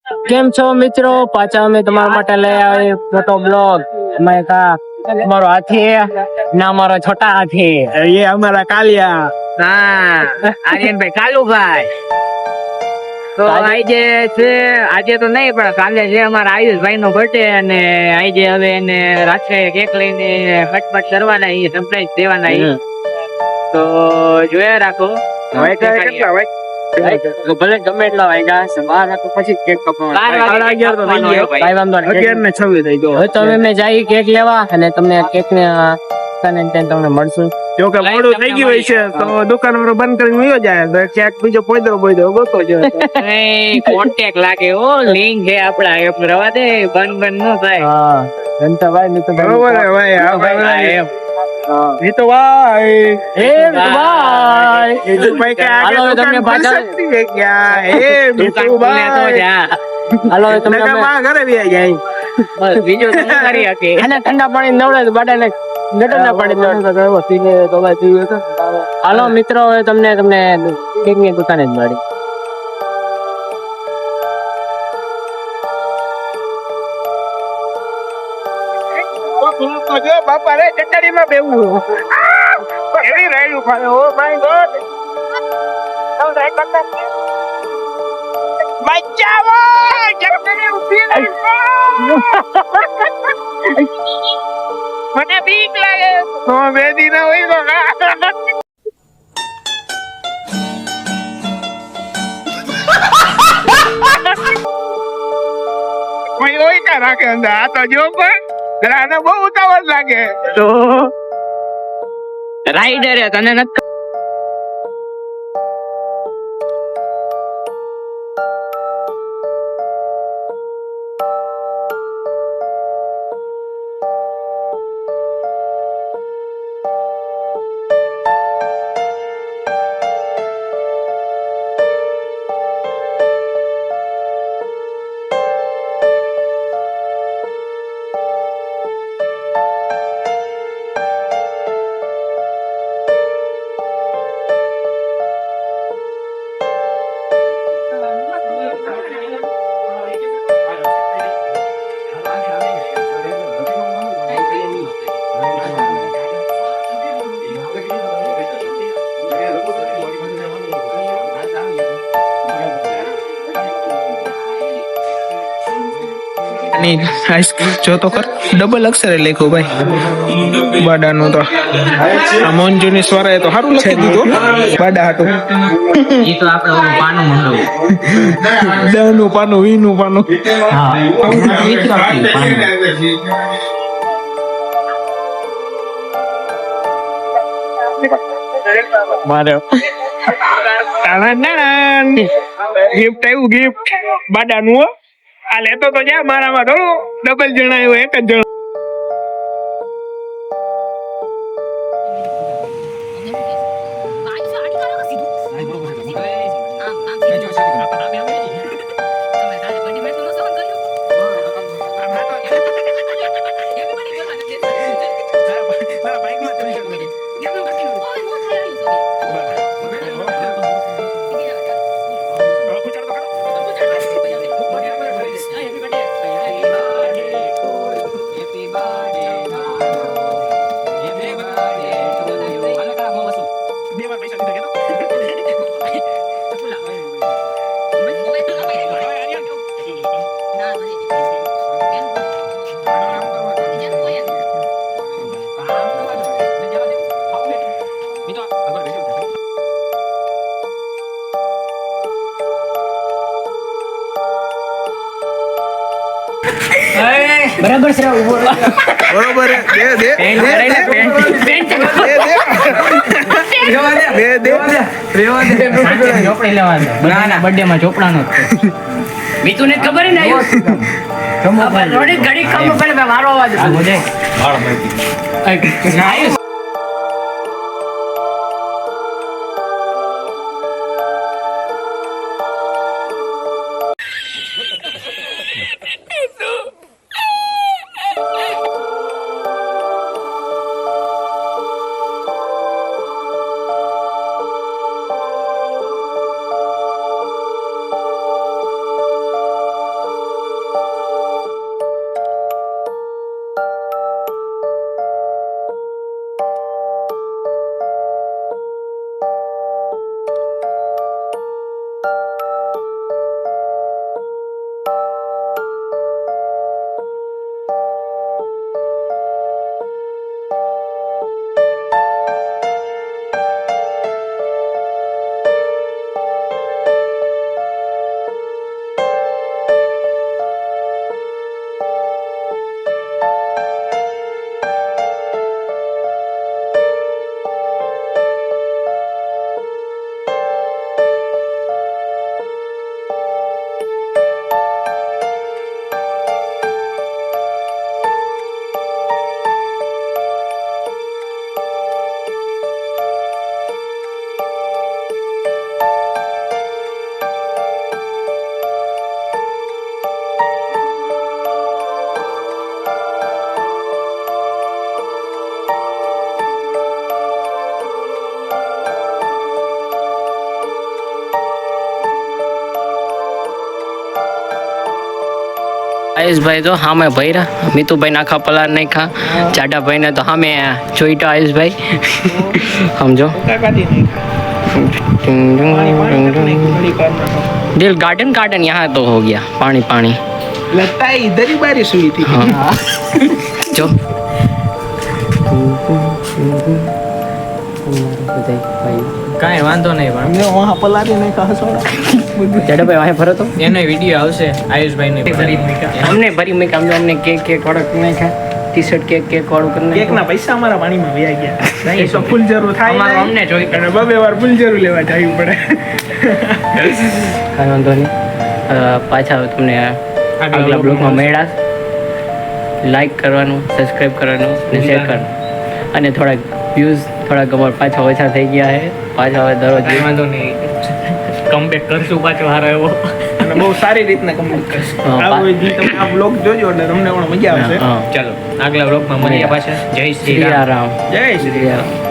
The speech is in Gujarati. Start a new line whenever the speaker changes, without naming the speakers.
કેમ છો મિત્રો? પાછા અમે તમારા માટે લઈ આવી ફોટો બ્લોગ. અમે અમારો હાથી ના અમારો છોટા હાથી
ये हमारा कालिया
હા આર્યનભાઈ કાલુભાઈ તો આજે છે આજે તો નહીં પણ કાલે છે અમારા આયુષભાઈ નો બર્થડે અને આજે હવે એને રાત્રે કેક લઈને ફટફટ કરવાના એ સરપ્રાઈઝ દેવાના તો જોયા રાખો
ભલે ગમે એટલા વાગ્યા બાર તો પછી કેક કપાવવાનો. કાંઈ વાંધો નહીં.
11:26 થઈ ગયો
હવે તો અમે જઈએ કેક લેવા અને તમને કેક ને તમને મળશું.
જો કે મોડું થઈ ગયું હોય છે તો દુકાન બંધ કરીને વયો જાય તો ક્યાંક બીજો પોઈદરો ગોતો છે
કોન્ટેક્ટ લાગે ઓ લિંક છે આપડા એમ રવા દે બંધ ન થાય
હા જનતાભાઈ ની તો
બરોબર હે ભાઈ હા ભાઈ
એમ
એ તો ભાઈ
એ ભાઈ
એ તો ભાઈ કે આગે
હાલો,
દુકાન
તમને
ખુલી
પાછા-
શકતી છે ક્યાં એ
દુકાન
બીજું
ખુલે તો
ભાઈ
જા
હાલો હવે તમને
નકા
અમે-
માં ઘરે બી જાય
બસ બીજું તો શું કરી શકે
આને ઠંડા પાણી નવડાય બાટાને ગટર ના પાડી દો. હાલો મિત્રો હવે તમને કેક ની દુકાને જ મળી.
તો જો બાપા રે ચટણીમાં બેવું એવી રાયડું ખાય ઓ માય ગોડ બચાવો ચટણી ઉભી રહી મને બીક લાગે તો બેદી ના હોય તો કોઈ હોય કા રાખે અંદર આ તો જો પણ ગ્રાને બહુ ઉતાવળ લાગે
તો રાઈડર તને નથી
જો તો કર ડબલ અક્ષરે લખ્યું ભાઈ બાડાનું તો આ મોંજુની સ્વરાએ તો સારું લખી દીધું બાડા હાટું
ઈ તો આપણે ઓલું પાનું મંડવું
દનું પાનું વીનું પાનું
હા ઈ તો આપણે પાનું
મારે
ગિફ્ટ આવ્યું ગિફ્ટ બાડાનું હો આ લેતો તો જા મારામાં થોડું ડબલ જણાયું એક જ જણ
બરાબર છે
બરોબર દે દે
ચોપડી લેવાનો બર્થડે માં ચોપડાનો મીતુ ને ખબર ને થોડી ઘડી ખબર પડે મારો અવાજ આયુષ
આયુષભાઈ તો સામે ભૈરા, મિતુભાઈ નાખા પલાર નહીં ખા, જાડાભાઈ ને તો સામે જોઈટા આયુષભાઈ સમજો. दिल गार्डन गार्डन यहाँ तो हो गया पानी पानी
लगता है इधर ही बारिश हुई थी.
हाँ जो
કાંઈ વાંધો નહીં પણ
हमने वहाँ पलारी नहीं कहा सोना.
जड़ा भाई वहाँ भरो तो
એનો વિડીયો આવશે આયુષભાઈ ને
हमने भरी में काम हमने केक केक ऑर्डर नहीं खा, T shirt cake cake order करने
કેક ના પૈસા અમારા પાણીમાં વયા ગયા. નહીં તો ફૂલ જરૂર થાય
અમારું
નહીં.
અમને જોઈ
અને બબે વાર ફૂલ જરૂર લેવા જવું પડે.
કાંઈ વાંધો નહીં. પાછા તમને આગલા બ્લોગમાં મળ્યા. લાઈક કરવાનું, સબસ્ક્રાઈબ કરવાનું અને શેર કરવાનું. અને થોડાક વ્યૂઝ થોડાક અમારા પાછા ઓછા થઈ ગયા છે. પાછા હવે દરરોજ
કાંઈ વાંધો નહીં કમબેક કરશું પાછો હારો એવો
અને બહુ સારી રીતના કમ્પ્લીટ કરશે.
હા,
આ જે તમે આ બ્લોગ જોજો એટલે તમને પણ મજા આવશે.
હા.
ચાલો આગલા બ્લોગમાં મળીએ પાછા જય શ્રી
શ્રી
રામ
રામ.
જય શ્રી રામ.